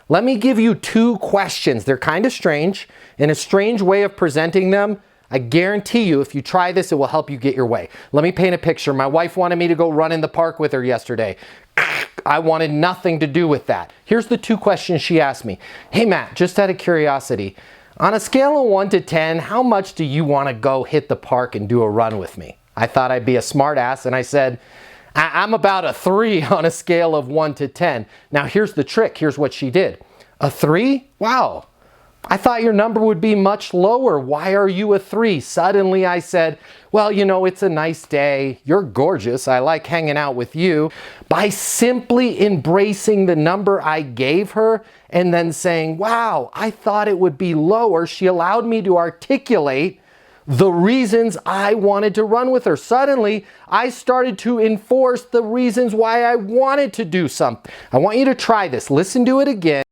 Let me give you two questions. They're kind of strange. In a strange way of presenting them, I guarantee you if you try this, it will help you get your way. Let me paint a picture. My wife wanted me to go run in the park with her yesterday. I wanted nothing to do with that. Here's the two questions she asked me. Hey Matt, just out of curiosity, on a scale of 1 to 10, how much do you want to go hit the park and do a run with me? I thought I'd be a smart ass and I said, I'm about a 3 on a scale of 1 to 10. Now here's the trick. Here's what she did. A 3? Wow. I thought your number would be much lower. Why are you a 3? Suddenly I said, well, you know, it's a nice day. You're gorgeous. I like hanging out with you. By simply embracing the number I gave her and then saying, wow, I thought it would be lower, she allowed me to articulate the reasons I wanted to run with her. Suddenly, I started to enforce the reasons why I wanted to do something. I want you to try this. Listen to it again.